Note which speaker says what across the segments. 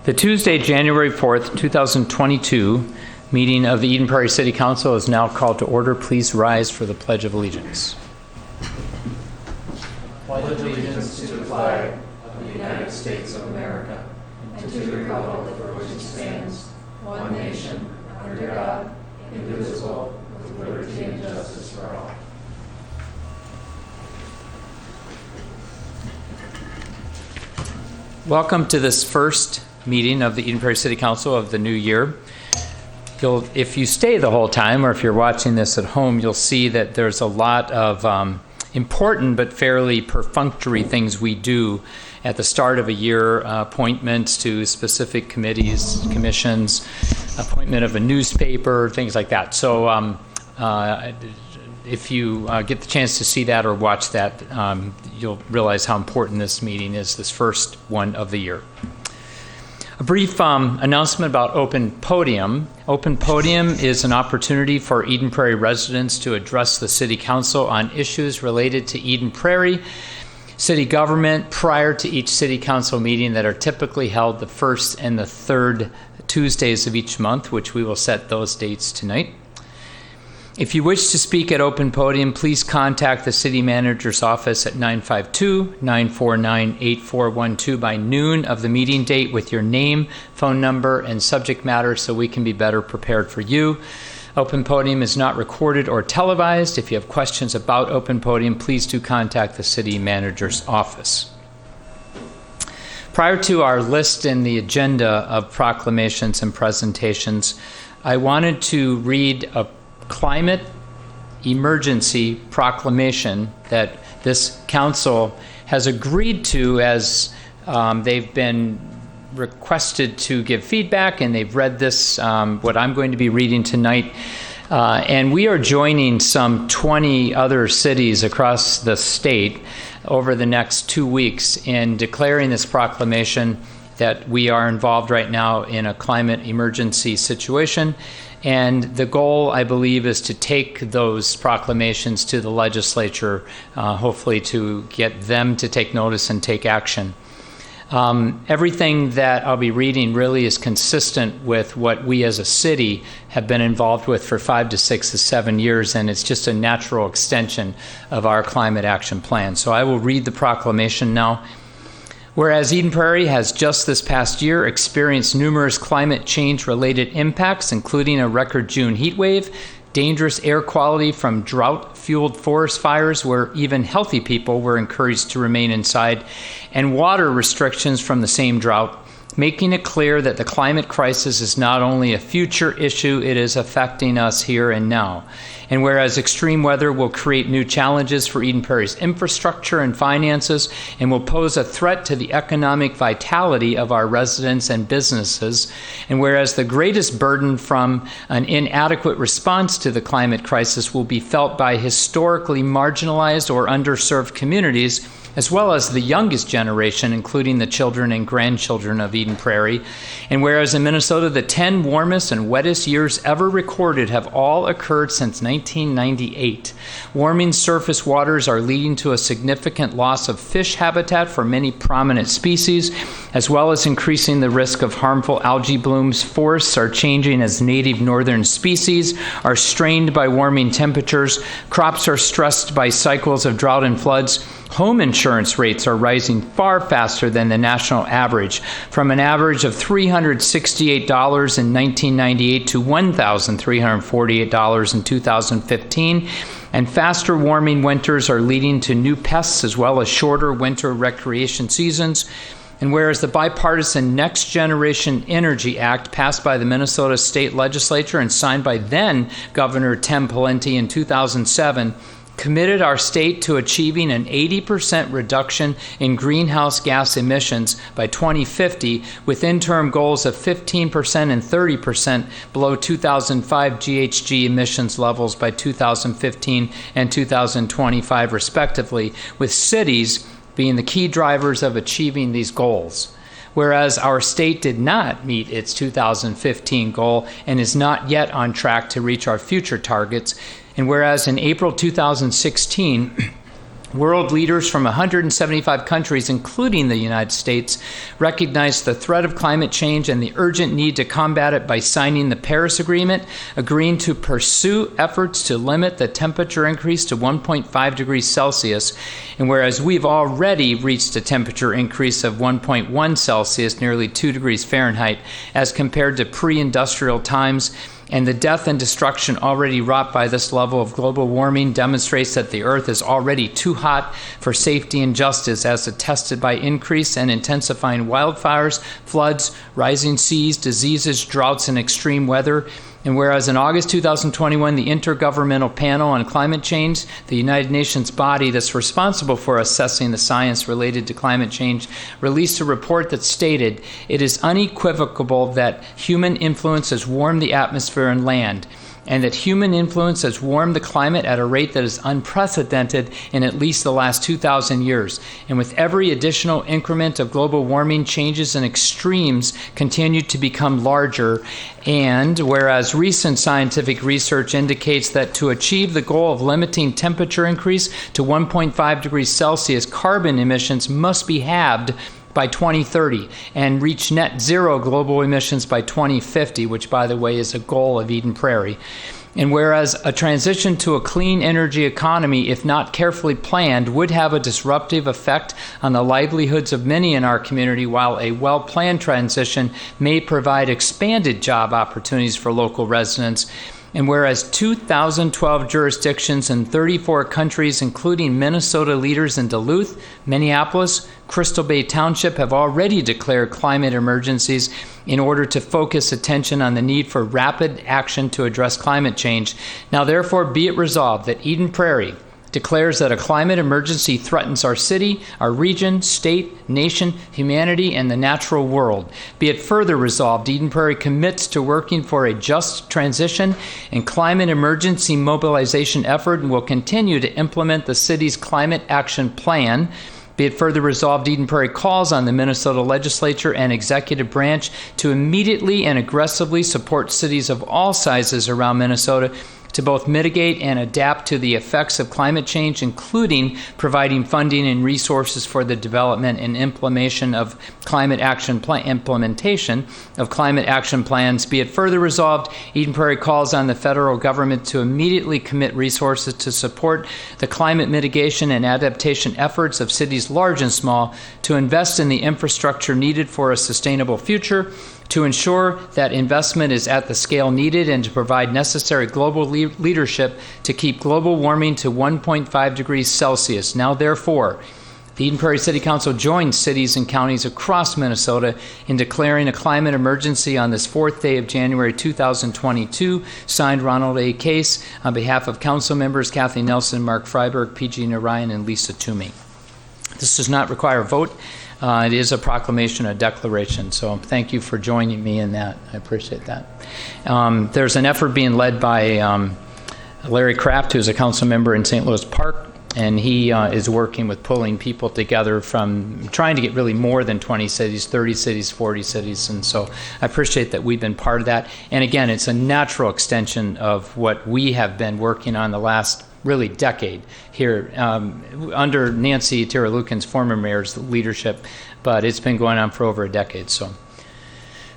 Speaker 1: The Tuesday, January 4th, 2022 meeting of the Eden Prairie City Council is now called to order. Please rise for the Pledge of Allegiance.
Speaker 2: Pledge allegiance to the flag of the United States of America and to the republic for which it stands, one nation, under God, indivisible, with liberty and justice for all.
Speaker 1: Welcome to this first meeting of the Eden Prairie City Council of the new year. If you stay the whole time, or if you're watching this at home, you'll see that there's a lot of important but fairly perfunctory things we do at the start of a year, appointments to specific committees, commissions, appointment of a newspaper, things like that. So if you get the chance to see that or watch that, you'll realize how important this meeting is, this first one of the year. A brief announcement about Open Podium. Open Podium is an opportunity for Eden Prairie residents to address the City Council on issues related to Eden Prairie city government prior to each City Council meeting that are typically held the first and the third Tuesdays of each month, which we will set those dates tonight. If you wish to speak at Open Podium, please contact the City Manager's office at 952-949-8412 by noon of the meeting date with your name, phone number, and subject matter so we can be better prepared for you. Open Podium is not recorded or televised. If you have questions about Open Podium, please do contact the City Manager's office. Prior to our list in the agenda of proclamations and presentations, I wanted to read a climate emergency proclamation that this council has agreed to as they've been requested to give feedback, and they've read this, what I'm going to be reading tonight. And we are joining some 20 other cities across the state over the next 2 weeks in declaring this proclamation that we are involved right now in a climate emergency situation. And the goal, I believe, is to take those proclamations to the legislature, hopefully to get them to take notice and take action. Everything that I'll be reading really is consistent with what we as a city have been involved with for 5 to 6 to 7 years, and it's just a natural extension of our climate action plan. So I will read the proclamation now. Whereas Eden Prairie has just this past year experienced numerous climate change-related impacts, including a record June heat wave, dangerous air quality from drought-fueled forest fires where even healthy people were encouraged to remain inside, and water restrictions from the same drought, making it clear that the climate crisis is not only a future issue, it is affecting us here and now. And whereas extreme weather will create new challenges for Eden Prairie's infrastructure and finances and will pose a threat to the economic vitality of our residents and businesses, and whereas the greatest burden from an inadequate response to the climate crisis will be felt by historically marginalized or underserved communities, as well as the youngest generation, including the children and grandchildren of Eden Prairie. And whereas in Minnesota, the 10 warmest and wettest years ever recorded have all occurred since 1998. Warming surface waters are leading to a significant loss of fish habitat for many prominent species, as well as increasing the risk of harmful algae blooms. Forests are changing as native northern species are strained by warming temperatures. Crops are stressed by cycles of drought and floods. Home insurance rates are rising far faster than the national average, from an average of $368 in 1998 to $1,348 in 2015. And faster warming winters are leading to new pests as well as shorter winter recreation seasons. And whereas the bipartisan Next Generation Energy Act passed by the Minnesota State Legislature and signed by then Governor Tim Pawlenty in 2007, committed our state to achieving an 80% reduction in greenhouse gas emissions by 2050, with interim goals of 15% and 30% below 2005 GHG emissions levels by 2015 and 2025, respectively, with cities being the key drivers of achieving these goals. Whereas our state did not meet its 2015 goal and is not yet on track to reach our future targets, and whereas in April 2016, World leaders from 175 countries, including the United States, recognized the threat of climate change and the urgent need to combat it by signing the Paris Agreement, agreeing to pursue efforts to limit the temperature increase to 1.5 degrees Celsius. And whereas we've already reached a temperature increase of 1.1 Celsius, nearly 2 degrees Fahrenheit, as compared to pre-industrial times, and the death and destruction already wrought by this level of global warming demonstrates that the Earth is already too hot for safety and justice, as attested by increased and intensifying wildfires, floods, rising seas, diseases, droughts, and extreme weather. And whereas in August 2021, the Intergovernmental Panel on Climate Change, the United Nations body that's responsible for assessing the science related to climate change, released a report that stated it is unequivocal that human influence has warmed the atmosphere and land, and that human influence has warmed the climate at a rate that is unprecedented in at least the last 2,000 years. And with every additional increment of global warming, changes and extremes continue to become larger. And whereas recent scientific research indicates that to achieve the goal of limiting temperature increase to 1.5 degrees Celsius, carbon emissions must be halved by 2030 and reach net zero global emissions by 2050, which, by the way, is a goal of Eden Prairie. And whereas a transition to a clean energy economy, if not carefully planned, would have a disruptive effect on the livelihoods of many in our community, while a well-planned transition may provide expanded job opportunities for local residents. And whereas 2012 jurisdictions in 34 countries, including Minnesota leaders in Duluth, Minneapolis, Crystal Bay Township, have already declared climate emergencies in order to focus attention on the need for rapid action to address climate change. Now, therefore, be it resolved that Eden Prairie declares that a climate emergency threatens our city, our region, state, nation, humanity, and the natural world. Be it further resolved, Eden Prairie commits to working for a just transition and climate emergency mobilization effort, and will continue to implement the city's climate action plan. Be it further resolved, Eden Prairie calls on the Minnesota legislature and executive branch to immediately and aggressively support cities of all sizes around Minnesota to both mitigate and adapt to the effects of climate change, including providing funding and resources for the development and implementation of climate action plans. Be it further resolved, Eden Prairie calls on the federal government to immediately commit resources to support the climate mitigation and adaptation efforts of cities large and small, to invest in the infrastructure needed for a sustainable future, to ensure that investment is at the scale needed, and to provide necessary global leadership to keep global warming to 1.5 degrees Celsius. Now, therefore, the Eden Prairie City Council joins cities and counties across Minnesota in declaring a climate emergency on this 4th day of January 2022. Signed, Ronald A. Case, on behalf of council members Kathy Nelson, Mark Freiberg, PG Narayan, and Lisa Toomey. This does not require a vote. It is a proclamation, a declaration, so thank you for joining me in that. I appreciate that. There's an effort being led by Larry Kraft, who's a council member in St. Louis Park, and he is working with pulling people together from trying to get really more than 20 cities, 30 cities, 40 cities, and so I appreciate that we've been part of that. And again, it's a natural extension of what we have been working on the last really decade here under Nancy Tiralukin's former mayor's leadership, but it's been going on for over a decade. So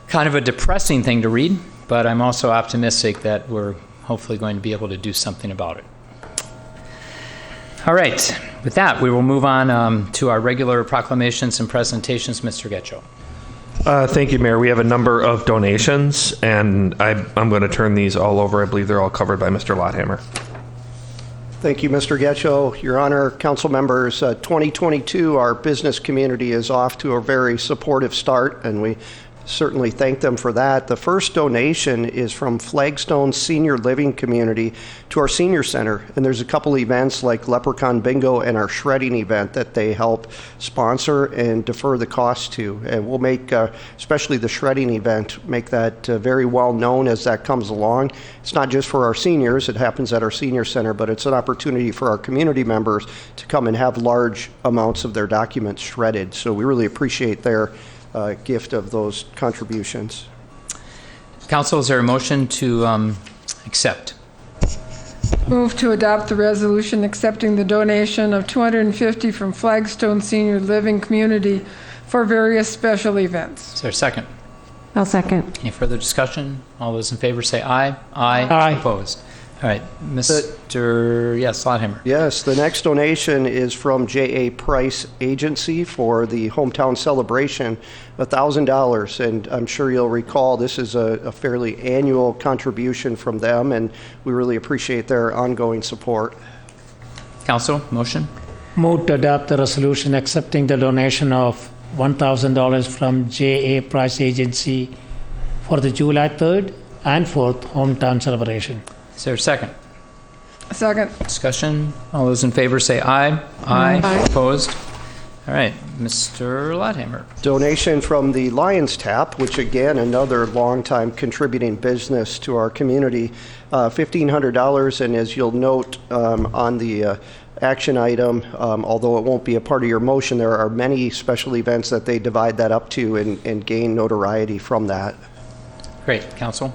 Speaker 1: kind of a depressing thing to read, but I'm also optimistic that we're hopefully going to be able to do something about it. All right, with that, we will move on to our regular proclamations and presentations. Mr. Getchell.
Speaker 3: Thank you, Mayor. We have a number of donations, and I'm going to turn these all over. I believe they're all covered by Mr. Lotthammer.
Speaker 4: Thank you, Mr. Getchell. Your Honor, council members, 2022, our business community is off to a very supportive start, and we certainly thank them for that. The first donation is from Flagstone Senior Living Community to our senior center, and there's a couple events like Leprechaun Bingo and our shredding event that they help sponsor and defer the cost to. And we'll make, especially the shredding event, make that very well known as that comes along. It's not just for our seniors, it happens at our senior center, but it's an opportunity for our community members to come and have large amounts of their documents shredded. So we really appreciate their gift of those contributions.
Speaker 1: Council, is there a motion to accept?
Speaker 2: Move to adopt the resolution accepting the donation of $250 from Flagstone Senior Living Community for various special events.
Speaker 1: Is there a second?
Speaker 5: I'll second.
Speaker 1: Any further discussion? All those in favor say aye. Aye.
Speaker 5: Aye.
Speaker 1: Opposed? All right, Mr. Yes, Slothammer.
Speaker 4: Yes, the next donation is from J.A. Price Agency for the hometown celebration, $1,000. And I'm sure you'll recall this is a fairly annual contribution from them, and we really appreciate their ongoing support.
Speaker 1: Council, motion?
Speaker 6: Move to adopt the resolution accepting the donation of $1,000 from J.A. Price Agency for the July 3rd and 4th hometown celebration.
Speaker 1: Is there a second?
Speaker 2: Second.
Speaker 1: Discussion? All those in favor say aye. Aye.
Speaker 2: Aye.
Speaker 1: Opposed? All right, Mr. Slothammer.
Speaker 4: Donation from the Lions Tap, which again, another longtime contributing business to our community, $1,500. And as you'll note on the action item, although it won't be a part of your motion, there are many special events that they divide that up to and gain notoriety from that.
Speaker 1: Great, Council.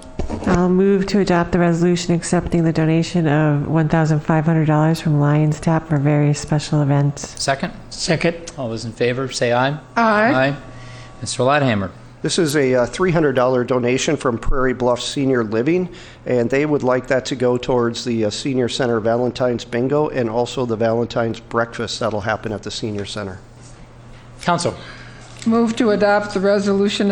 Speaker 5: I'll move to adopt the resolution accepting the donation of $1,500 from Lions Tap for various special events.
Speaker 1: Second?
Speaker 6: Second.
Speaker 1: All those in favor say aye.
Speaker 2: Aye.
Speaker 1: Mr. Slothammer.
Speaker 4: This is a $300 donation from Prairie Bluff Senior Living, and they would like that to go towards the Senior Center Valentine's Bingo and also the Valentine's Breakfast that'll happen at the Senior Center.
Speaker 1: Council.
Speaker 2: Move to adopt the resolution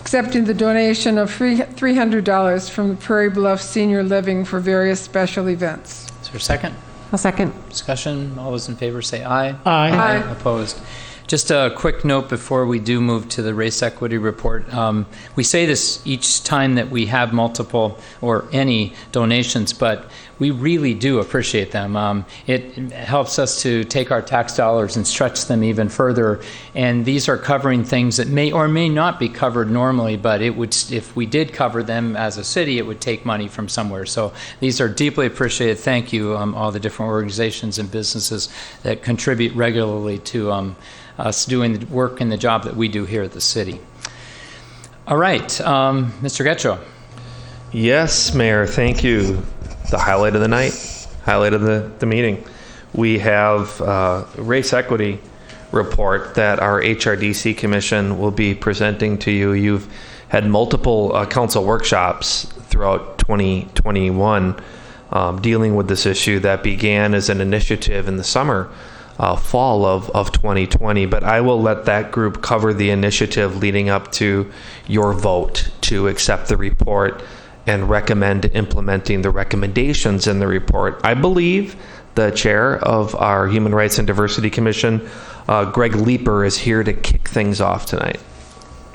Speaker 2: accepting the donation of $300 from the Prairie Bluff Senior Living for various special events.
Speaker 1: Is there a second?
Speaker 5: I'll second.
Speaker 1: Discussion? All those in favor say aye.
Speaker 6: Aye.
Speaker 2: Aye.
Speaker 1: Opposed? Just a quick note before we do move to the race equity report. We say this each time that we have multiple or any donations, but we really do appreciate them. It helps us to take our tax dollars and stretch them even further. And these are covering things that may or may not be covered normally, but it would, if we did cover them as a city, it would take money from somewhere. So these are deeply appreciated. Thank you, all the different organizations and businesses that contribute regularly to us doing the work and the job that we do here at the city. All right, Mr. Getchell.
Speaker 3: Yes, Mayor, thank you. The highlight of the night, highlight of the meeting. We have a race equity report that our HRDC Commission will be presenting to you. You've had multiple council workshops throughout 2021 dealing with this issue that began as an initiative in the summer, fall of 2020. But I will let that group cover the initiative leading up to your vote to accept the report and recommend implementing the recommendations in the report. I believe the chair of our Human Rights and Diversity Commission, Greg Leeper, is here to kick things off tonight.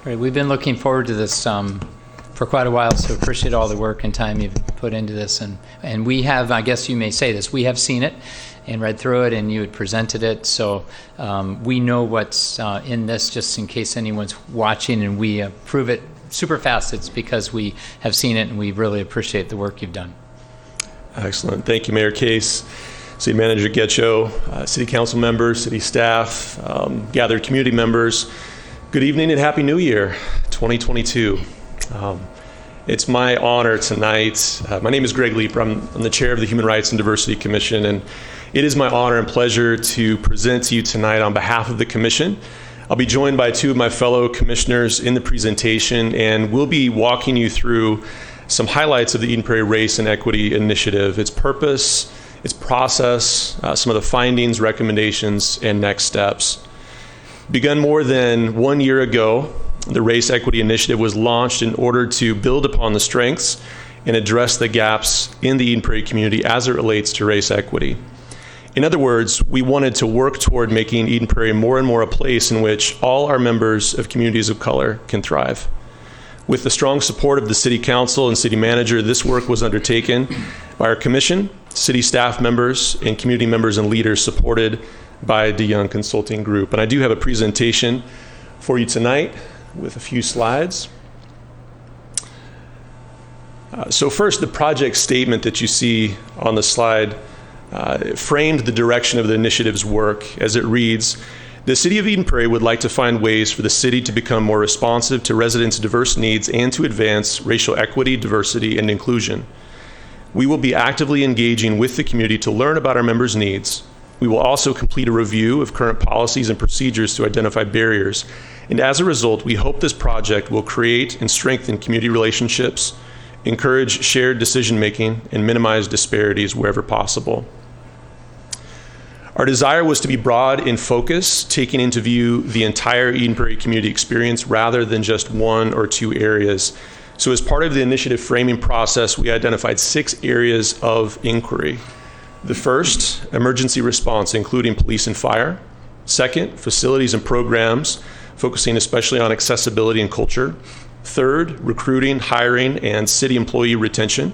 Speaker 1: Great. We've been looking forward to this for quite a while, so appreciate all the work and time you've put into this. And we have, I guess you may say this, we have seen it and read through it, and you had presented it, so we know what's in this, just in case anyone's watching, and we approve it super fast. It's because we have seen it, and we really appreciate the work you've done.
Speaker 7: Excellent. Thank you, Mayor Case, City Manager Getcho, City Council members, City staff, gathered community members. Good evening and Happy New Year, 2022. It's my honor tonight. My name is Greg Leeper. I'm the chair of the Human Rights and Diversity Commission, and it is my honor and pleasure to present to you tonight on behalf of the Commission. I'll be joined by two of my fellow commissioners in the presentation, and we'll be walking you through some highlights of the Eden Prairie Race and Equity Initiative, its purpose, its process, some of the findings, recommendations, and next steps. Begun more than 1 year ago, the Race Equity Initiative was launched in order to build upon the strengths and address the gaps in the Eden Prairie community as it relates to race equity. In other words, we wanted to work toward making Eden Prairie more and more a place in which all our members of communities of color can thrive. With the strong support of the City Council and City Manager, this work was undertaken by our Commission, City staff members, and community members and leaders supported by the Young Consulting Group. And I do have a presentation for you tonight with a few slides. So first, the project statement that you see on the slide framed the direction of the initiative's work as it reads, "The City of Eden Prairie would like to find ways for the city to become more responsive to residents' diverse needs and to advance racial equity, diversity, and inclusion. We will be actively engaging with the community to learn about our members' needs. We will also complete a review of current policies and procedures to identify barriers. And as a result, we hope this project will create and strengthen community relationships, encourage shared decision-making, and minimize disparities wherever possible. Our desire was to be broad in focus, taking into view the entire Eden Prairie community experience rather than just one or two areas. So as part of the initiative framing process, we identified 6 areas of inquiry. The first, emergency response, including police and fire. Second, facilities and programs, focusing especially on accessibility and culture. Third, recruiting, hiring, and city employee retention.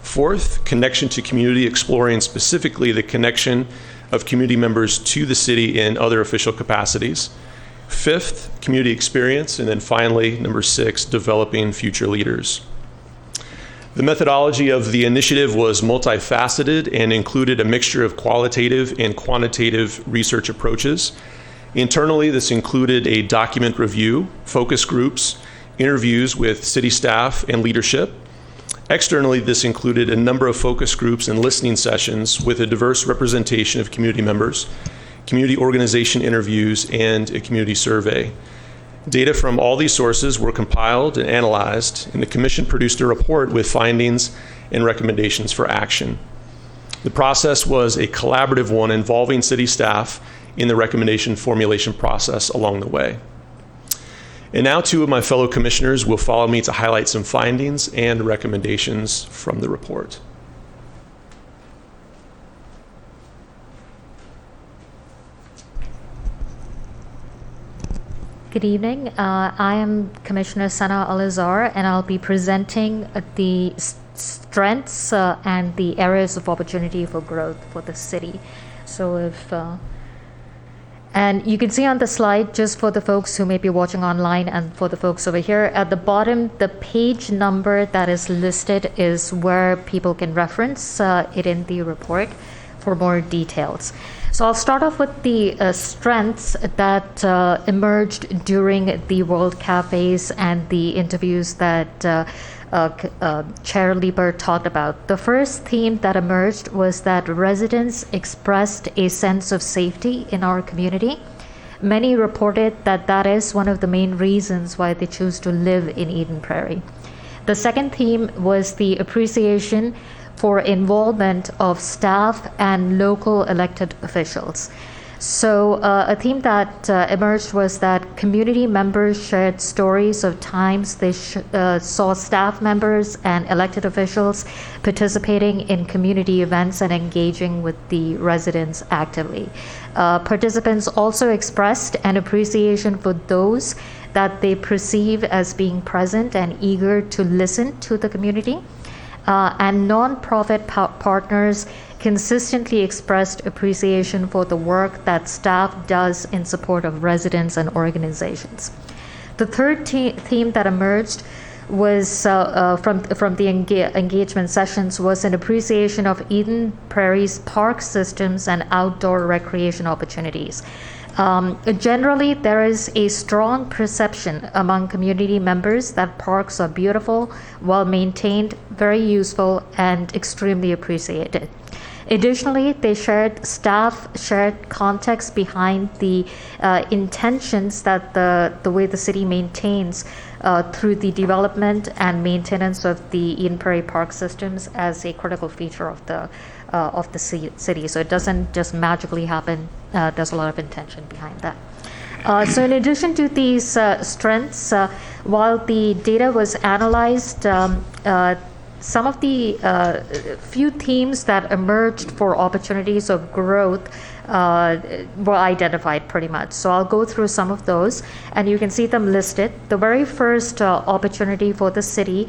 Speaker 7: Fourth, connection to community, exploring specifically the connection of community members to the city in other official capacities. Fifth, community experience. And then finally, number 6, developing future leaders. The methodology of the initiative was multifaceted and included a mixture of qualitative and quantitative research approaches. Internally, this included a document review, focus groups, interviews with city staff and leadership. Externally, this included a number of focus groups and listening sessions with a diverse representation of community members, community organization interviews, and a community survey. Data from all these sources were compiled and analyzed, and the Commission produced a report with findings and recommendations for action. The process was a collaborative one involving city staff in the recommendation formulation process along the way. And now 2 of my fellow commissioners will follow me to highlight some findings and recommendations from the report.
Speaker 2: Good evening. I am Commissioner Sana Alizar, and I'll be presenting the strengths and the areas of opportunity for growth for the city. So and you can see on the slide, just for the folks who may be watching online and for the folks over here, at the bottom, the page number that is listed is where people can reference it in the report for more details. So I'll start off with the strengths that emerged during the World Cafes and the interviews that Chair Lieber talked about. The first theme that emerged was that residents expressed a sense of safety in our community. Many reported that that is one of the main reasons why they choose to live in Eden Prairie. The second theme was the appreciation for involvement of staff and local elected officials. So a theme that emerged was that community members shared stories of times they saw staff members and elected officials participating in community events and engaging with the residents actively. Participants also expressed an appreciation for those that they perceive as being present and eager to listen to the community. And nonprofit partners consistently expressed appreciation for the work that staff does in support of residents and organizations. The third theme that emerged was from the engagement sessions was an appreciation of Eden Prairie's park systems and outdoor recreation opportunities. Generally, there is a strong perception among community members that parks are beautiful, well maintained, very useful, and extremely appreciated. Additionally, staff shared context behind the intentions that the way the city maintains through the development and maintenance of the Eden Prairie park systems as a critical feature of the city. So it doesn't just magically happen. There's a lot of intention behind that. So in addition to these strengths, while the data was analyzed, some of the few themes that emerged for opportunities of growth were identified pretty much. So I'll go through some of those, and you can see them listed. The very first opportunity for the city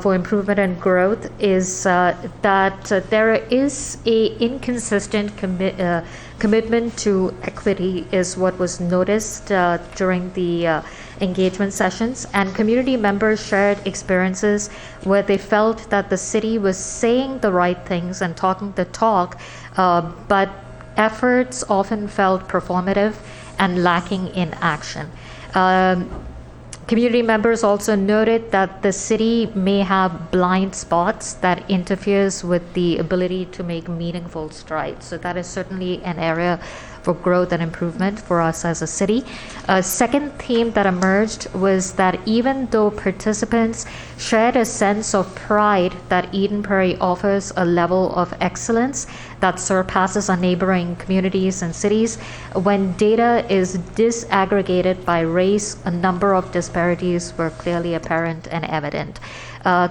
Speaker 2: for improvement and growth is that there is a inconsistent commitment to equity is what was noticed during the engagement sessions, and community members shared experiences where they felt that the city was saying the right things and talking the talk, but efforts often felt performative and lacking in action. Community members also noted that the city may have blind spots that interferes with the ability to make meaningful strides. So that is certainly an area for growth and improvement for us as a city. A second theme that emerged was that even though participants shared a sense of pride that Eden Prairie offers a level of excellence that surpasses our neighboring communities and cities, when data is disaggregated by race, a number of disparities were clearly apparent and evident.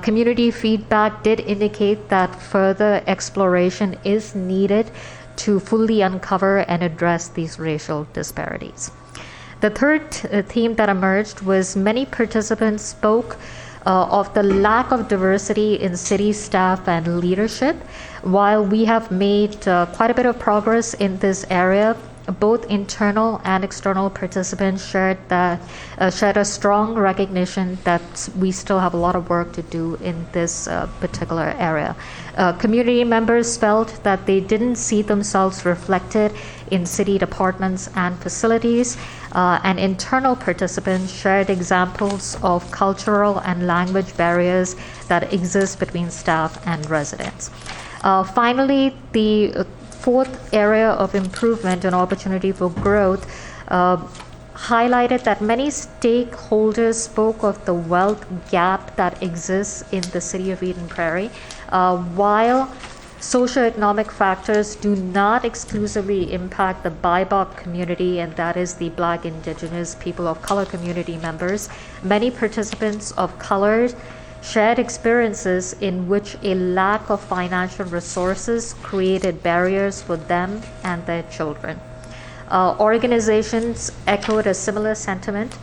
Speaker 2: Community feedback did indicate that further exploration is needed to fully uncover and address these racial disparities. The third theme that emerged was many participants spoke of the lack of diversity in city staff and leadership. While we have made quite a bit of progress in this area, both internal and external participants shared a strong recognition that we still have a lot of work to do in this particular area. Community members felt that they didn't see themselves reflected in city departments and facilities, and internal participants shared examples of cultural and language barriers that exist between staff and residents. Finally, the fourth area of improvement and opportunity for growth highlighted that many stakeholders spoke of the wealth gap that exists in the city of Eden Prairie. While socioeconomic factors do not exclusively impact the BIPOC community, and that is the Black, Indigenous, people of color community members, many participants of color shared experiences in which a lack of financial resources created barriers for them and their children. Organizations echoed a similar sentiment,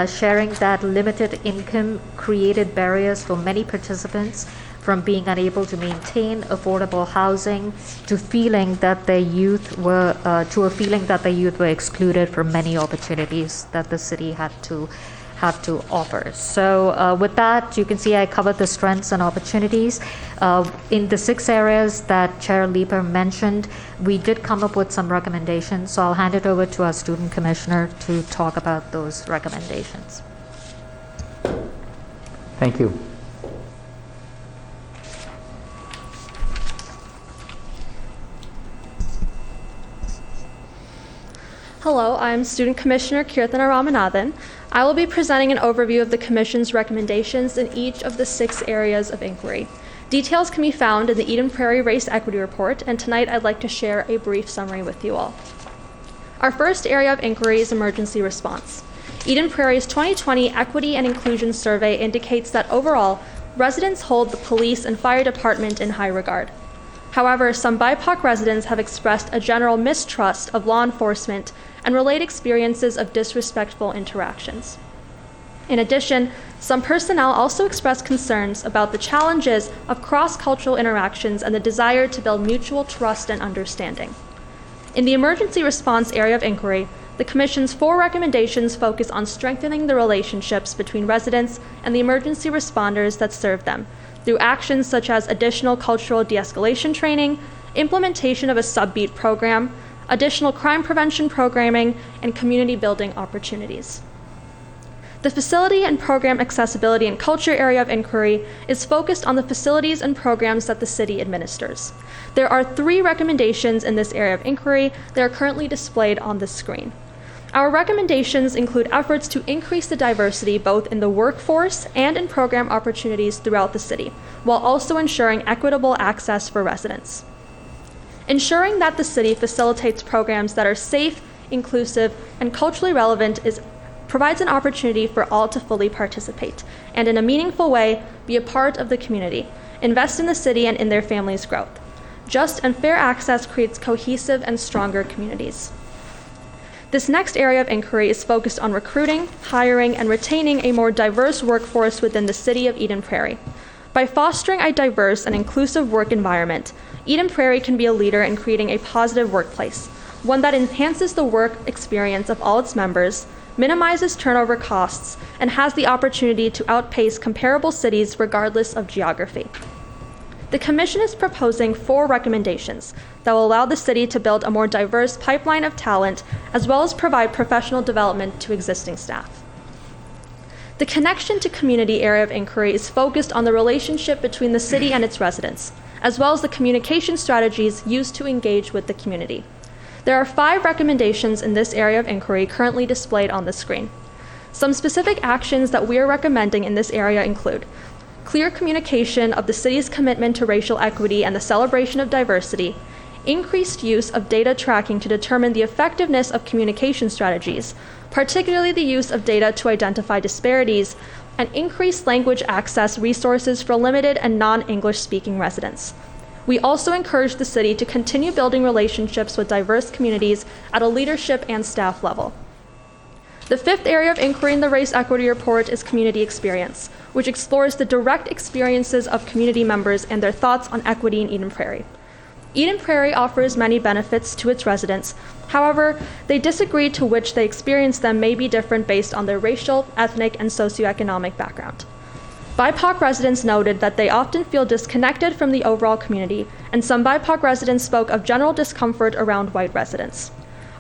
Speaker 2: sharing that limited income created barriers for many participants, from being unable to maintain affordable housing to feeling that their youth were excluded from many opportunities that the city had to offer. So with that, you can see I covered the strengths and opportunities. In the 6 areas that Chair Leeper mentioned, we did come up with some recommendations, so I'll hand it over to our student commissioner to talk about those recommendations.
Speaker 1: Thank you.
Speaker 8: Hello, I'm Student Commissioner Kirthana Ramanathan. I will be presenting an overview of the Commission's recommendations in each of the 6 areas of inquiry. Details can be found in the Eden Prairie Race Equity Report, and tonight I'd like to share a brief summary with you all. Our first area of inquiry is emergency response. Eden Prairie's 2020 Equity and Inclusion Survey indicates that overall, residents hold the police and fire department in high regard. However, some BIPOC residents have expressed a general mistrust of law enforcement and relate experiences of disrespectful interactions. In addition, some personnel also expressed concerns about the challenges of cross-cultural interactions and the desire to build mutual trust and understanding. In the emergency response area of inquiry, the Commission's 4 recommendations focus on strengthening the relationships between residents and the emergency responders that serve them, through actions such as additional cultural de-escalation training, implementation of a sub-beat program, additional crime prevention programming, and community building opportunities. The facility and program accessibility and culture area of inquiry is focused on the facilities and programs that the city administers. There are 3 recommendations in this area of inquiry that are currently displayed on the screen. Our recommendations include efforts to increase the diversity both in the workforce and in program opportunities throughout the city, while also ensuring equitable access for residents. Ensuring that the city facilitates programs that are safe, inclusive, and culturally relevant provides an opportunity for all to fully participate and in a meaningful way be a part of the community, invest in the city and in their families' growth. Just and fair access creates cohesive and stronger communities. This next area of inquiry is focused on recruiting, hiring, and retaining a more diverse workforce within the city of Eden Prairie. By fostering a diverse and inclusive work environment, Eden Prairie can be a leader in creating a positive workplace, one that enhances the work experience of all its members, minimizes turnover costs, and has the opportunity to outpace comparable cities regardless of geography. The Commission is proposing 4 recommendations that will allow the city to build a more diverse pipeline of talent, as well as provide professional development to existing staff. The connection to community area of inquiry is focused on the relationship between the city and its residents, as well as the communication strategies used to engage with the community. There are 5 recommendations in this area of inquiry currently displayed on the screen. Some specific actions that we are recommending in this area include clear communication of the city's commitment to racial equity and the celebration of diversity, increased use of data tracking to determine the effectiveness of communication strategies, particularly the use of data to identify disparities, and increased language access resources for limited and non-English speaking residents. We also encourage the city to continue building relationships with diverse communities at a leadership and staff level. The 5th area of inquiry in the Race Equity Report is community experience, which explores the direct experiences of community members and their thoughts on equity in Eden Prairie. Eden Prairie offers many benefits to its residents. However, they disagree to which they experience them may be different based on their racial, ethnic, and socioeconomic background. BIPOC residents noted that they often feel disconnected from the overall community, and some BIPOC residents spoke of general discomfort around white residents.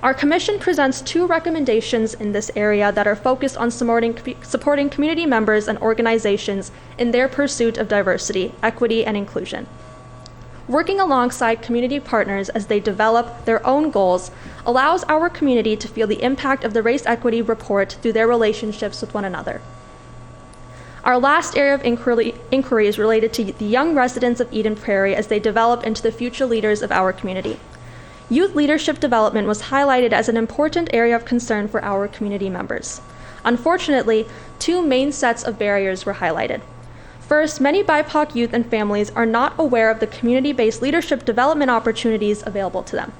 Speaker 8: Our commission presents 2 recommendations in this area that are focused on supporting community members and organizations in their pursuit of diversity, equity, and inclusion. Working alongside community partners as they develop their own goals allows our community to feel the impact of the Race Equity Report through their relationships with one another. Our last area of inquiry is related to the young residents of Eden Prairie as they develop into the future leaders of our community. Youth leadership development was highlighted as an important area of concern for our community members. Unfortunately, 2 main sets of barriers were highlighted. First, many BIPOC youth and families are not aware of the community-based leadership development opportunities available to them.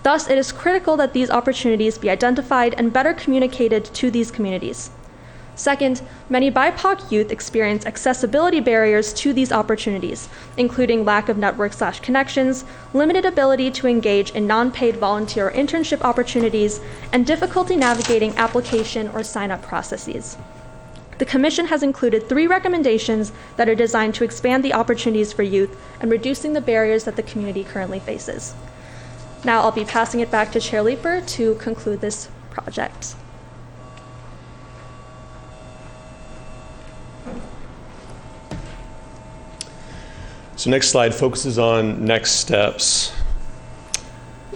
Speaker 8: Thus, it is critical that these opportunities be identified and better communicated to these communities. Second, many BIPOC youth experience accessibility barriers to these opportunities, including lack of network/connections, limited ability to engage in non-paid volunteer or internship opportunities, and difficulty navigating application or sign-up processes. The Commission has included 3 recommendations that are designed to expand the opportunities for youth and reducing the barriers that the community currently faces. Now I'll be passing it back to Chair Leeper to conclude this project.
Speaker 7: So next slide focuses on next steps.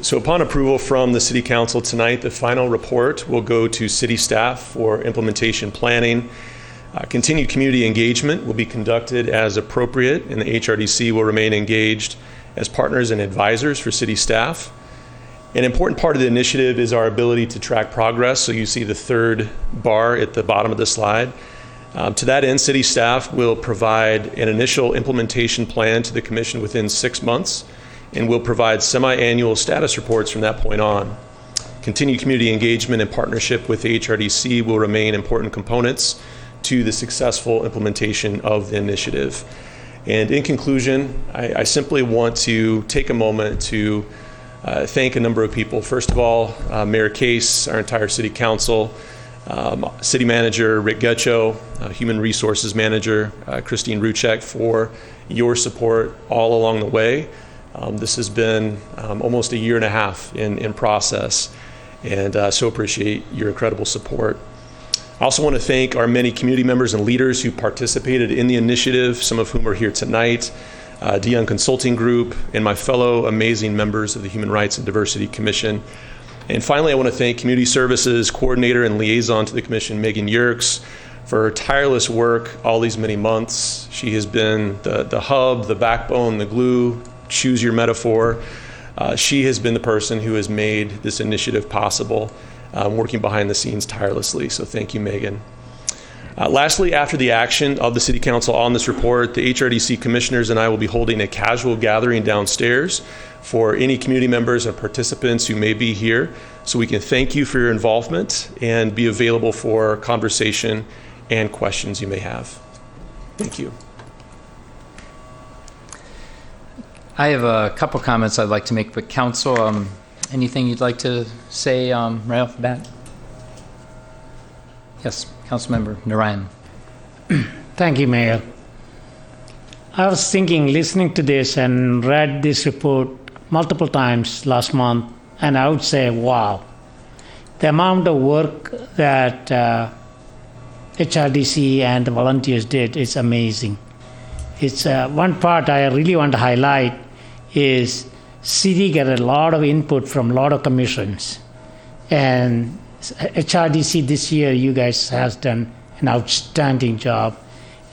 Speaker 7: So upon approval from the City Council tonight, the final report will go to City staff for implementation planning. Continued community engagement will be conducted as appropriate, and the HRDC will remain engaged as partners and advisors for City staff. An important part of the initiative is our ability to track progress. So you see the 3rd bar at the bottom of the slide. To that end, City staff will provide an initial implementation plan to the Commission within 6 months, and will provide semi-annual status reports from that point on. Continued community engagement and partnership with the HRDC will remain important components to the successful implementation of the initiative. And in conclusion, I simply want to take a moment to thank a number of people. First of all, Mayor Case, our entire City Council, City Manager Rick Getcho, Human Resources Manager Christine Ruchek, for your support all along the way. This has been almost 1.5 years in process, and so appreciate your incredible support. I also want to thank our many community members and leaders who participated in the initiative, some of whom are here tonight, the Young Consulting Group, and my fellow amazing members of the Human Rights and Diversity Commission. And finally, I want to thank Community Services Coordinator and Liaison to the Commission, Megan Yerkes, for her tireless work all these many months. She has been the hub, the backbone, the glue, choose your metaphor. She has been the person who has made this initiative possible, working behind the scenes tirelessly. So thank you, Megan. Lastly, after the action of the City Council on this report, the HRDC commissioners and I will be holding a casual gathering downstairs for any community members and participants who may be here, so we can thank you for your involvement and be available for conversation and questions you may have. Thank you.
Speaker 1: I have a couple comments I'd like to make, but Council, anything you'd like to say right off the bat? Yes, Councilmember Narayan.
Speaker 6: Thank you, Mayor. I was thinking, listening to this and read this report multiple times last month, and I would say, wow, the amount of work that HRDC and the volunteers did is amazing. It's one part I really want to highlight is city get a lot of input from a lot of commissions, and HRDC this year you guys has done an outstanding job,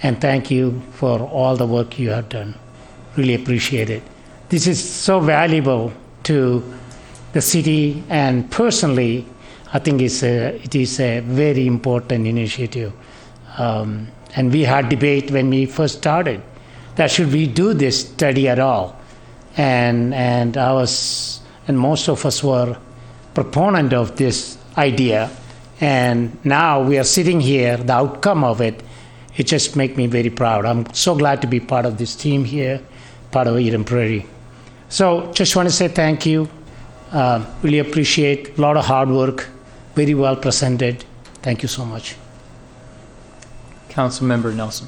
Speaker 6: and thank you for all the work you have done. Really appreciate it. This is so valuable to the city, and personally, I think it is a very important initiative. And we had debate when we first started that should we do this study at all, and most of us were proponent of this idea, and now we are sitting here. The outcome of it just makes me very proud. I'm so glad to be part of this team here, part of Eden Prairie. So just want to say thank you. Really appreciate a lot of hard work, very well presented. Thank you so much.
Speaker 1: Councilmember Nelson.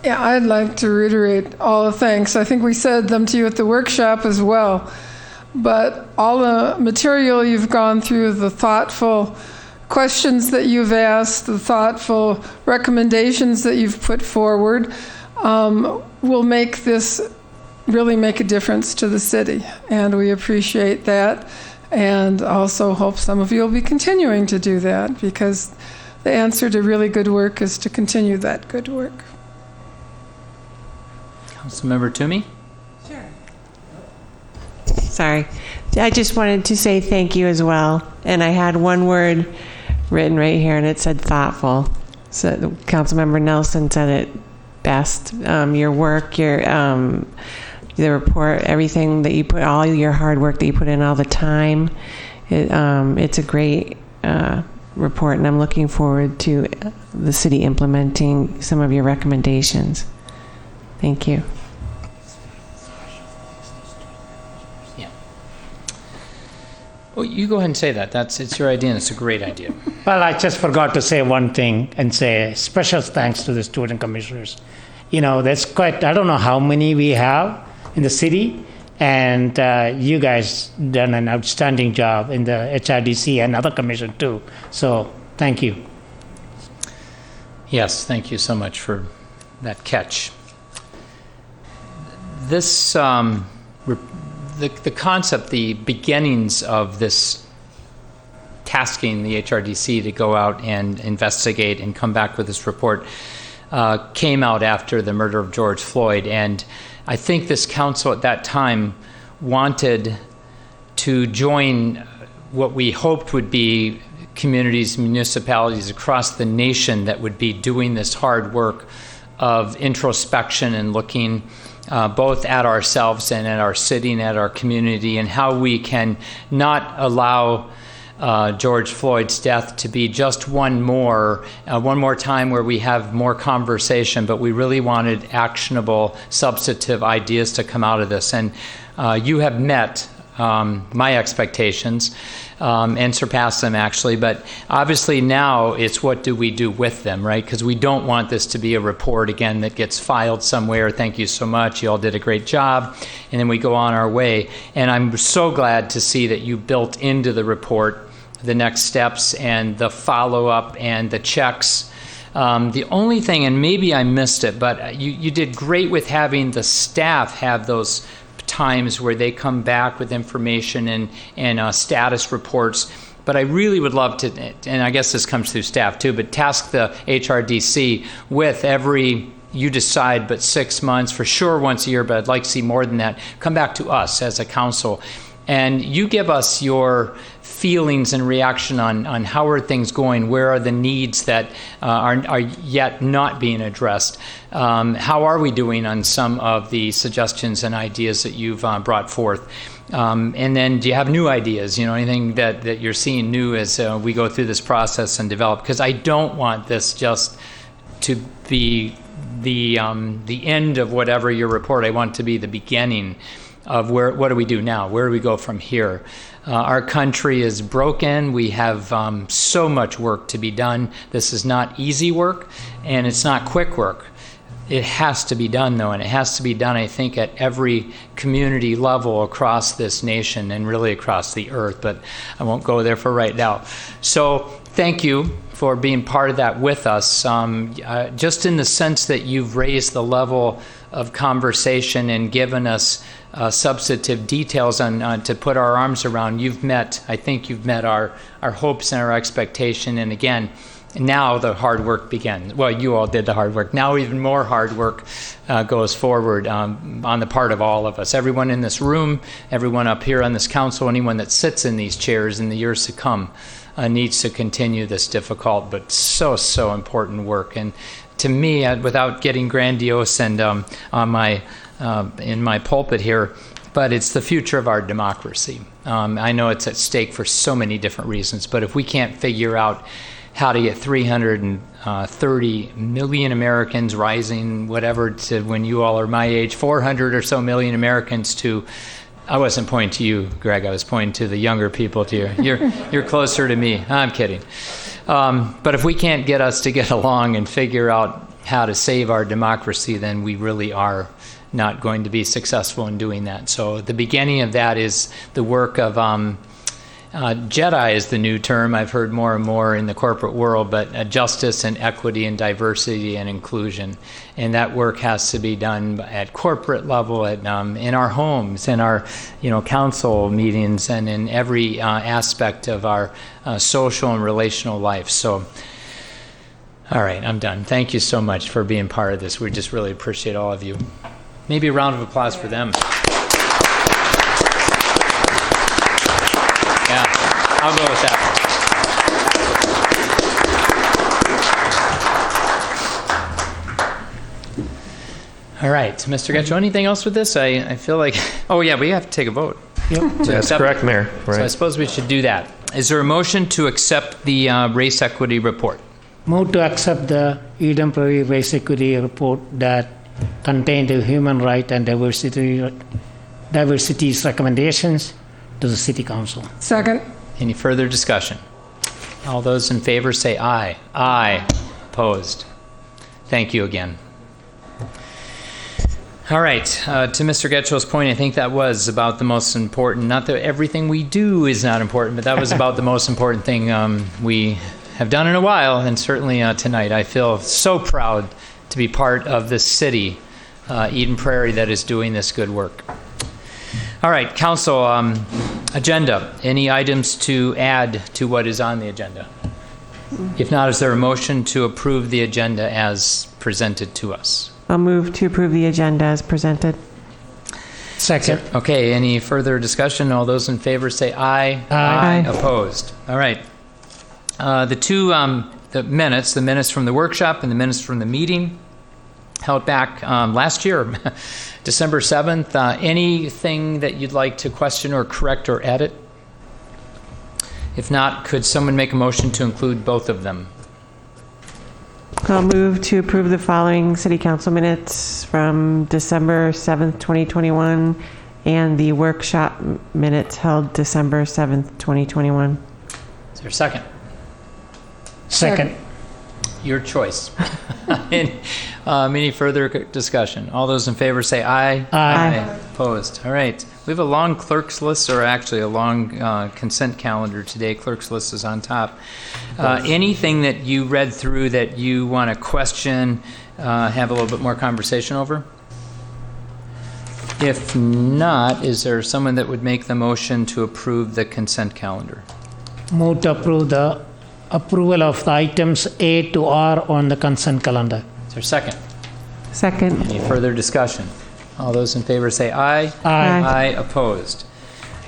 Speaker 2: Yeah, I'd like to reiterate all the thanks. I think we said them to you at the workshop as well. But all the material you've gone through, the thoughtful questions that you've asked, the thoughtful recommendations that you've put forward, will make this really make a difference to the city. And we appreciate that, and also hope some of you will be continuing to do that, because the answer to really good work is to continue that good work.
Speaker 1: Councilmember Toomey?
Speaker 5: Sorry. I just wanted to say thank you as well. And I had one word written right here, and it said thoughtful. So Councilmember Nelson said it best. Your work, the report, everything that you put, all your hard work that you put in, all the time, it's a great report, and I'm looking forward to the city implementing some of your recommendations. Thank you.
Speaker 1: Well, you go ahead and say that. It's your idea, and it's a great idea.
Speaker 6: Well, I just forgot to say one thing and say special thanks to the student commissioners. You know, that's quite, I don't know how many we have in the city, and you guys done an outstanding job in the HRDC and other commission too. So thank you.
Speaker 1: Yes, thank you so much for that catch. This, the concept, the beginnings of this tasking the HRDC to go out and investigate and come back with this report came out after the murder of George Floyd. And I think this council at that time wanted to join what we hoped would be communities, municipalities across the nation that would be doing this hard work of introspection and looking both at ourselves and at our city and at our community, and how we can not allow George Floyd's death to be just one more time where we have more conversation, but we really wanted actionable, substantive ideas to come out of this. And you have met my expectations and surpassed them, actually. But obviously now it's what do we do with them, right? Because we don't want this to be a report, again, that gets filed somewhere. Thank you so much. You all did a great job. And then we go on our way. And I'm so glad to see that you built into the report the next steps and the follow-up and the checks. The only thing, and maybe I missed it, but you did great with having the staff have those times where they come back with information and status reports. But I really would love to, and I guess this comes through staff too, but task the HRDC with every, you decide, but 6 months, for sure once a year, but I'd like to see more than that, come back to us as a council. And you give us your feelings and reaction on how are things going, where are the needs that are yet not being addressed, how are we doing on some of the suggestions and ideas that you've brought forth, and then do you have new ideas, anything that you're seeing new as we go through this process and develop, because I don't want this just to be the end of whatever your report. I want it to be the beginning of what do we do now? Where do we go from here? Our country is broken. We have so much work to be done. This is not easy work, and it's not quick work. It has to be done, though, and it has to be done, I think, at every community level across this nation and really across the earth, but I won't go there for right now. So thank you for being part of that with us. Just in the sense that you've raised the level of conversation and given us substantive details on to put our arms around. I think you've met our hopes and our expectation. And again, now the hard work begins. Well, you all did the hard work. Now even more hard work goes forward on the part of all of us. Everyone in this room, everyone up here on this council, anyone that sits in these chairs in the years to come needs to continue this difficult but so important work. And to me, without getting grandiose and in my pulpit here, but it's the future of our democracy. I know it's at stake for so many different reasons, but if we can't figure out how to get 330 million Americans rising, whatever, to when you all are my age, 400 or so million Americans to, I wasn't pointing to you, Greg, I was pointing to the younger people to you. You're closer to me. I'm kidding. But if we can't get us to get along and figure out how to save our democracy, then we really are not going to be successful in doing that. So the beginning of that is the work of JEDI is the new term I've heard more and more in the corporate world, but justice and equity and diversity and inclusion. And that work has to be done at corporate level, in our homes, in our council meetings, and in every aspect of our social and relational life. So, all right, I'm done. Thank you so much for being part of this. We just really appreciate all of you. Maybe a round of applause for them. Yeah, I'll go with that. All right, Mr. Getchell, anything else with this? I feel like, oh yeah, we have to take a vote.
Speaker 6: Yep.
Speaker 3: That's correct, Mayor.
Speaker 1: So I
Speaker 3: Right.
Speaker 1: suppose we should do that. Is there a motion to accept the race equity report?
Speaker 6: Move to accept the Eden Prairie Race Equity Report that contained the human right and diversity's recommendations to the City Council.
Speaker 2: Second.
Speaker 1: Any further discussion? All those in favor say aye. Aye. Opposed? Thank you again. All right, to Mr. Getchell's point, I think that was about the most important. Not that everything we do is not important, but that was about the most important thing we have done in a while, and certainly tonight. I feel so proud to be part of this city, Eden Prairie, that is doing this good work. All right, council agenda. Any items to add to what is on the agenda? If not, is there a motion to approve the agenda as presented to us?
Speaker 5: I'll move to approve the agenda as presented.
Speaker 6: Second.
Speaker 1: Okay, any further discussion? All those in favor say aye.
Speaker 5: Aye.
Speaker 1: Opposed? All right. The minutes from the workshop and the minutes from the meeting held back last year, December 7th. Anything that you'd like to question or correct or edit? If not, could someone make a motion to include both of them?
Speaker 5: I'll move to approve the following city council minutes from December 7th, 2021, and the workshop minutes held December 7th, 2021.
Speaker 1: Is there a second?
Speaker 6: Second.
Speaker 1: Your choice. Any further discussion? All those in favor say aye.
Speaker 6: Aye.
Speaker 1: Opposed? All right. We have a long clerk's list, or actually a long consent calendar today. Clerk's list is on top. Anything that you read through that you want to question, have a little bit more conversation over? If not, is there someone that would make the motion to approve the consent calendar?
Speaker 6: Move to approve the approval of the items A to R on the consent calendar.
Speaker 1: Is there a second?
Speaker 5: Second.
Speaker 1: Any further discussion? All those in favor say aye.
Speaker 6: Aye.
Speaker 1: Aye. Opposed?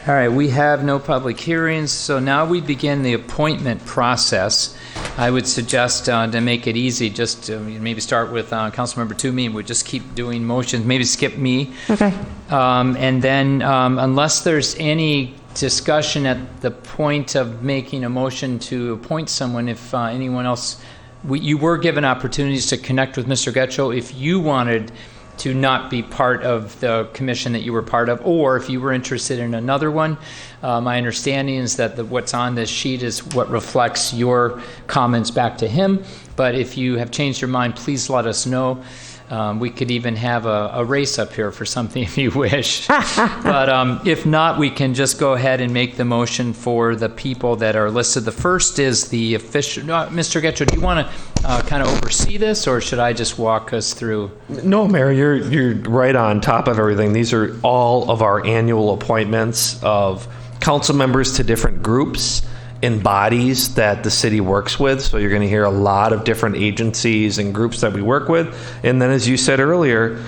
Speaker 1: All right, we have no public hearings, so now we begin the appointment process. I would suggest to make it easy, just maybe start with Councilmember Toomey, and we'll just keep doing motions, maybe skip me.
Speaker 5: Okay.
Speaker 1: And then unless there's any discussion at the point of making a motion to appoint someone, if anyone else, you were given opportunities to connect with Mr. Getchell if you wanted to not be part of the commission that you were part of, or if you were interested in another one. My understanding is that what's on this sheet is what reflects your comments back to him, but if you have changed your mind, please let us know. We could even have a race up here for something if you wish. But if not, we can just go ahead and make the motion for the people that are listed. The first is the official. Mr. Getchell, do you want to kind of oversee this, or should I just walk us through?
Speaker 3: No, Mayor, you're right on top of everything. These are all of our annual appointments of council members to different groups and bodies that the city works with. So you're going to hear a lot of different agencies and groups that we work with. And then, as you said earlier,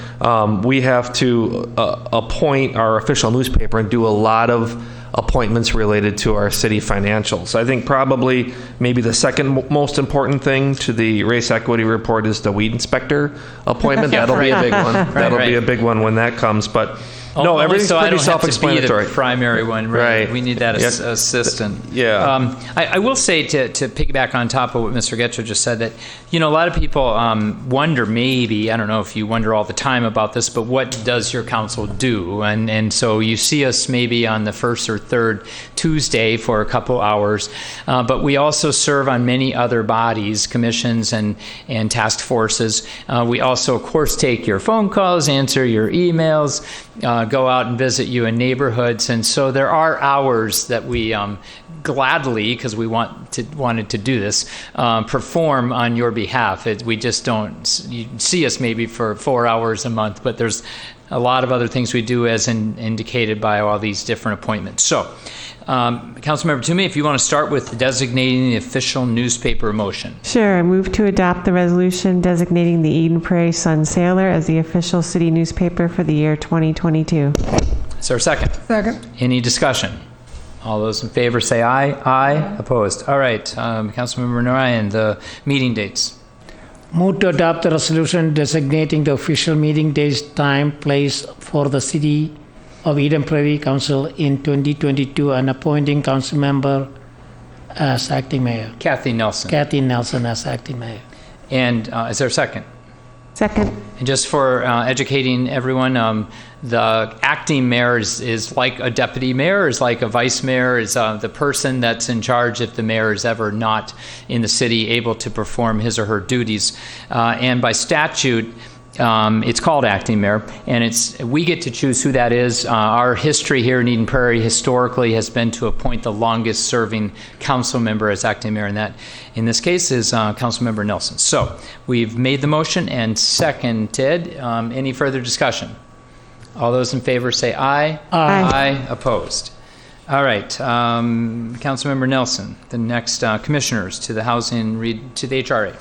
Speaker 3: we have to appoint our official newspaper and do a lot of appointments related to our city financials. I think probably maybe the second most important thing to the race equity report is the weed inspector appointment. That'll be a big one. That'll be a big one when that comes. But no,
Speaker 1: Only
Speaker 3: everything's
Speaker 1: so I
Speaker 3: pretty
Speaker 1: don't have to be
Speaker 3: self-explanatory.
Speaker 1: the primary one, right?
Speaker 3: Right.
Speaker 1: We need that
Speaker 3: Yeah.
Speaker 1: assistant.
Speaker 3: Yeah.
Speaker 1: I will say to piggyback on top of what Mr. Getchell just said, that a lot of people wonder, maybe, I don't know if you wonder all the time about this, but what does your council do? And so you see us maybe on the first or third Tuesday for a couple hours, but we also serve on many other bodies, commissions, and task forces. We also, of course, take your phone calls, answer your emails, go out and visit you in neighborhoods. And so there are hours that we gladly, because we wanted to do this, perform on your behalf. We just don't, you see us maybe for 4 hours a month, but there's a lot of other things we do as indicated by all these different appointments. So, Councilmember Toomey, if you want to start with designating the official newspaper motion.
Speaker 5: Sure. I move to adopt the resolution designating the Eden Prairie Sun-Sailor as the official city newspaper for the year 2022.
Speaker 1: Is there a second?
Speaker 2: Second.
Speaker 1: Any discussion? All those in favor say aye. Aye. Opposed? All right. Councilmember Narayan, the meeting dates.
Speaker 6: Move to adopt the resolution designating the official meeting days, time, place for the City of Eden Prairie Council in 2022 and appointing council member as acting mayor.
Speaker 1: Kathy Nelson.
Speaker 6: Kathy Nelson as acting mayor.
Speaker 1: And is there a second?
Speaker 5: Second.
Speaker 1: And just for educating everyone, the acting mayor is like a deputy mayor, is like a vice mayor, is the person that's in charge if the mayor is ever not in the city able to perform his or her duties. And by statute, it's called acting mayor, and we get to choose who that is. Our history here in Eden Prairie historically has been to appoint the longest serving council member as acting mayor, and that in this case is Councilmember Nelson. So we've made the motion and seconded. Any further discussion? All those in favor say aye.
Speaker 5: Aye.
Speaker 1: Opposed? All right. Councilmember Nelson, the next commissioners to the housing, to the HRA.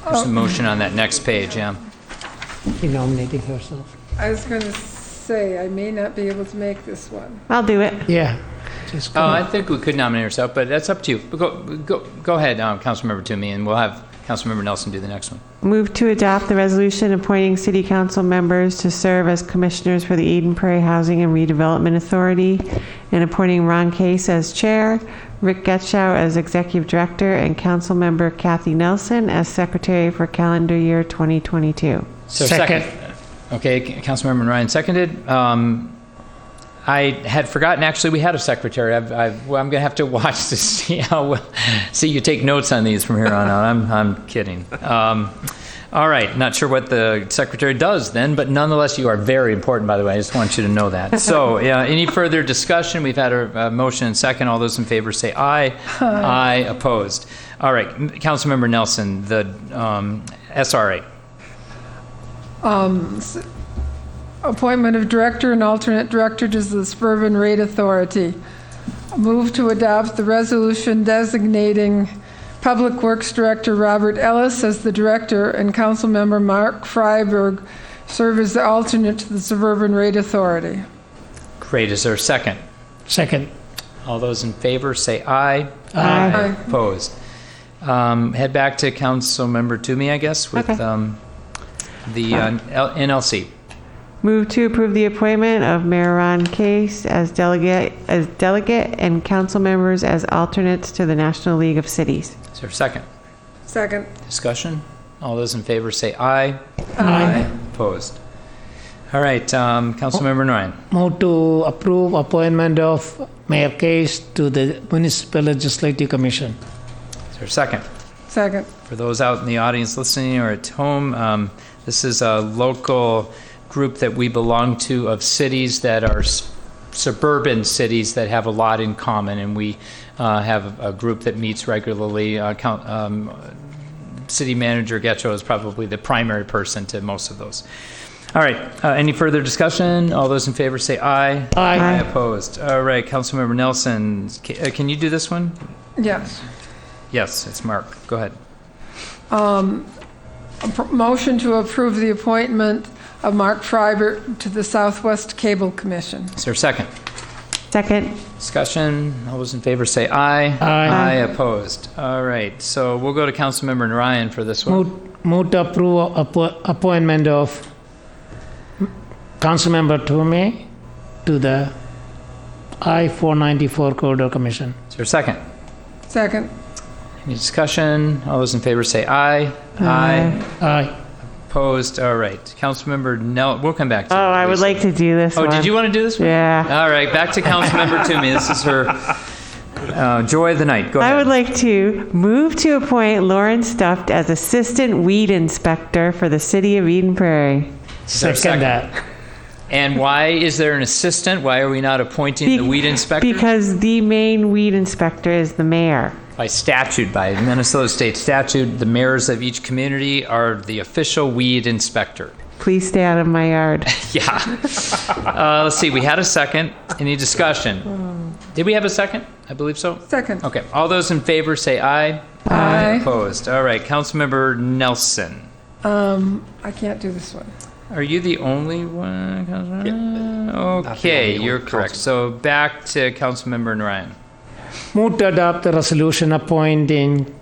Speaker 1: There's a motion on that next page, yeah.
Speaker 6: She nominating herself.
Speaker 2: I was going to say, I may not be able to make this one.
Speaker 5: I'll do it.
Speaker 6: Yeah. Just
Speaker 1: Oh, I think we could nominate ourselves, but that's up to you. Go ahead, Councilmember Toomey, and we'll have Councilmember Nelson do the next one.
Speaker 5: Move to adopt the resolution appointing city council members to serve as commissioners for the Eden Prairie Housing and Redevelopment Authority and appointing Ron Case as chair, Rick Getchow as executive director, and council member Kathy Nelson as secretary for calendar year 2022.
Speaker 1: So
Speaker 6: Second.
Speaker 1: Okay, Councilmember Ryan seconded. I had forgotten, actually, we had a secretary. I'm going to have to watch to see how well. See, you take notes on these from here on out. I'm kidding. All right, not sure what the secretary does then, but nonetheless, you are very important, by the way. I just want you to know that. So, any further discussion? We've had a motion and second. All those in favor say aye. Aye. Opposed? All right, Councilmember Nelson, the SRA.
Speaker 2: Appointment of director and alternate director to the Suburban Rate Authority. Move to adopt the resolution designating Public Works Director Robert Ellis as the director and councilmember Mark Freiberg serve as the alternate to the Suburban Rate Authority.
Speaker 1: Great. Is there a second?
Speaker 6: Second.
Speaker 1: All those in favor say aye.
Speaker 2: Aye.
Speaker 1: Opposed? Head back to Councilmember Toomey, I guess, with
Speaker 5: Okay.
Speaker 1: the NLC.
Speaker 5: Move to approve the appointment of Mayor Ron Case as delegate and council members as alternates to the National League of Cities.
Speaker 1: Is there a second?
Speaker 2: Second.
Speaker 1: Discussion? All those in favor say aye.
Speaker 6: Aye.
Speaker 1: Opposed? All right, Councilmember Ryan.
Speaker 6: Move to approve appointment of Mayor Case to the Municipal Legislative Commission.
Speaker 1: Is there a second?
Speaker 2: Second.
Speaker 1: For those out in the audience listening or at home, this is a local group that we belong to of cities that are suburban cities that have a lot in common, and we have a group that meets regularly. City Manager Getcho is probably the primary person to most of those. All right, any further discussion? All those in favor say aye.
Speaker 6: Aye.
Speaker 1: Opposed. All right, Councilmember Nelson, can you do this one?
Speaker 2: Yes.
Speaker 1: Yes, it's Mark. Go ahead.
Speaker 2: Motion to approve the appointment of Mark Freiberg to the Southwest Cable Commission.
Speaker 1: Is there a second?
Speaker 5: Second.
Speaker 1: Discussion. All those in favor say aye.
Speaker 6: Aye.
Speaker 1: Opposed. All right, so we'll go to Councilmember Narayan for this one.
Speaker 6: Move to approve appointment of Councilmember Toomey to the I-494 Corridor Commission.
Speaker 1: Is there a second?
Speaker 2: Second.
Speaker 1: Any discussion? All those in favor say aye.
Speaker 6: Aye.
Speaker 1: Opposed. All right. Councilmember we'll come back to
Speaker 5: Oh,
Speaker 1: you,
Speaker 5: I would
Speaker 1: please.
Speaker 5: like to do this one.
Speaker 1: Oh, did you want to do this one?
Speaker 5: Yeah.
Speaker 1: All right. Back to Councilmember Toomey. This is her joy of the night. Go ahead.
Speaker 5: I would like to move to appoint Lauren Stuft as Assistant Weed Inspector for the City of Eden Prairie.
Speaker 1: there a
Speaker 6: Second that.
Speaker 1: And why is there an assistant? Why are we not appointing the weed inspector?
Speaker 5: Because the main weed inspector is the mayor.
Speaker 1: By statute, by Minnesota state statute, the mayors of each community are the official weed inspector.
Speaker 5: Please stay out of my yard.
Speaker 1: Yeah. Let's see. We had a second. Any discussion? Did we have a second? I believe so.
Speaker 2: Second.
Speaker 1: Okay. All those in favor say aye.
Speaker 2: Aye.
Speaker 1: Opposed. All right. Councilmember Nelson.
Speaker 2: I can't do this one.
Speaker 1: Are you the only one? Okay, you're correct. So back to Councilmember Narayan.
Speaker 6: Move to adopt the resolution appointing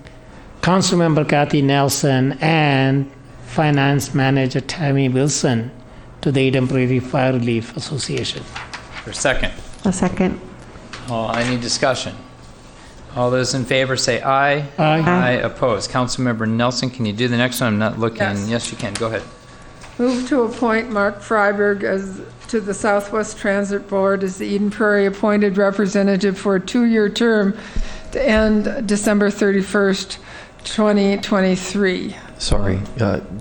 Speaker 6: Councilmember Kathy Nelson and Finance Manager Tammy Wilson to the Eden Prairie Fire Relief Association.
Speaker 1: For a second.
Speaker 5: A second.
Speaker 1: Any discussion? All those in favor say aye.
Speaker 6: Aye.
Speaker 1: Opposed. Councilmember Nelson, can you do the next one? I'm not looking.
Speaker 2: Yes.
Speaker 1: You can. Go ahead.
Speaker 2: Move to appoint Mark Freiberg to the Southwest Transit Board as the Eden Prairie appointed representative for a 2-year term to end December 31st, 2023.
Speaker 3: Sorry,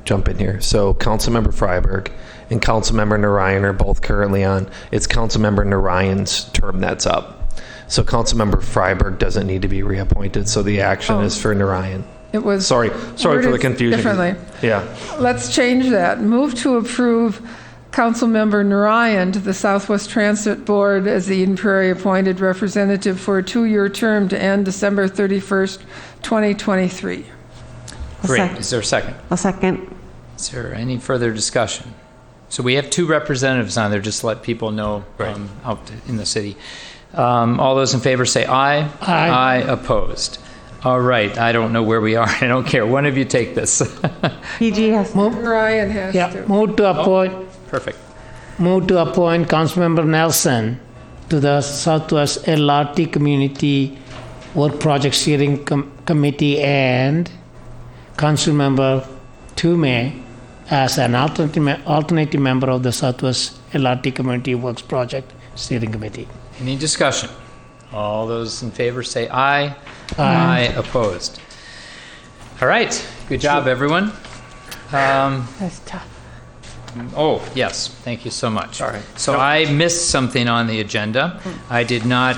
Speaker 3: jump in here. So Councilmember Freiberg and Councilmember Narayan are both currently on. It's Councilmember Narayan's term that's up. So Councilmember Freiberg doesn't need to be reappointed, so the action is for Narayan.
Speaker 2: It was
Speaker 3: Sorry for the
Speaker 2: worded
Speaker 3: confusion.
Speaker 2: differently.
Speaker 3: Yeah.
Speaker 2: Let's change that. Move to approve Councilmember Narayan to the Southwest Transit Board as the Eden Prairie appointed representative for a 2-year term to end December 31st, 2023.
Speaker 1: Great. Is there a second?
Speaker 5: A second.
Speaker 1: Is there any further discussion? So we have 2 representatives on there, just to let people know out in the city. All those in favor say aye.
Speaker 6: Aye.
Speaker 1: Opposed. All right. I don't know where we are. I don't care. One of you take this.
Speaker 5: PG has.
Speaker 2: Ryan has
Speaker 6: Yeah,
Speaker 2: to.
Speaker 6: move to appoint
Speaker 1: Perfect.
Speaker 6: Councilmember Nelson to the Southwest LRT Community Work Project Steering Committee and Councilmember Toomey as an alternative member of the Southwest LRT Community Works Project Steering Committee.
Speaker 1: Any discussion? All those in favor say aye. Opposed. All right. Good job, everyone.
Speaker 5: That's tough.
Speaker 1: Oh, yes. Thank you so much.
Speaker 3: All right.
Speaker 1: So I missed something on the agenda. I did not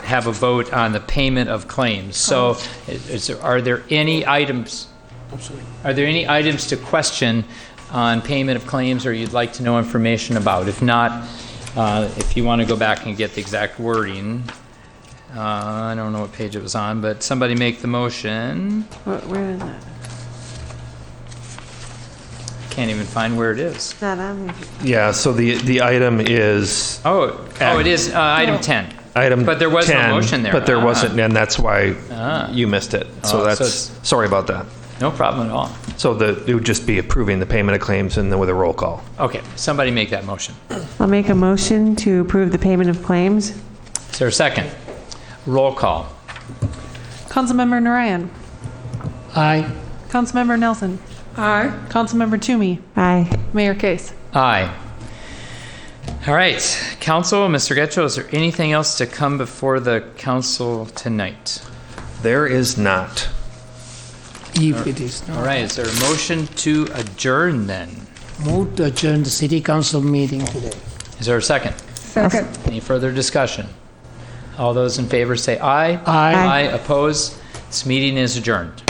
Speaker 1: have a vote on the payment of claims. So are there any items? Are there any items to question on payment of claims or you'd like to know information about? If not, if you want to go back and get the exact wording, I don't know what page it was on, but somebody make the motion.
Speaker 5: Where is that?
Speaker 1: Can't even find where it is.
Speaker 5: Not on there.
Speaker 3: Yeah, so the item is
Speaker 1: It is item 10.
Speaker 3: item
Speaker 1: But there was no
Speaker 3: 10,
Speaker 1: motion there.
Speaker 3: But there wasn't, and that's why
Speaker 1: Ah.
Speaker 3: you missed it. So
Speaker 1: Oh, so
Speaker 3: that's,
Speaker 1: it's-
Speaker 3: sorry about that.
Speaker 1: No problem at all.
Speaker 3: So it would just be approving the payment of claims and then with a roll call.
Speaker 1: Okay, somebody make that motion.
Speaker 5: I'll make a motion to approve the payment of claims.
Speaker 1: Is there a second? Roll call.
Speaker 9: Councilmember Narayan.
Speaker 6: Aye.
Speaker 9: Councilmember Nelson.
Speaker 2: Aye.
Speaker 9: Councilmember Toomey.
Speaker 5: Aye.
Speaker 9: Mayor Case.
Speaker 1: Aye. All right, council, Mr. Getcho, is there anything else to come before the council tonight?
Speaker 3: There is not.
Speaker 6: If it is
Speaker 1: All
Speaker 6: not.
Speaker 1: right, is there a motion to adjourn then?
Speaker 6: Move to adjourn the city council meeting today.
Speaker 1: Is there a second?
Speaker 9: Second.
Speaker 1: Any further discussion? All those in favor say aye.
Speaker 6: Aye.
Speaker 1: Aye, oppose. This meeting is adjourned.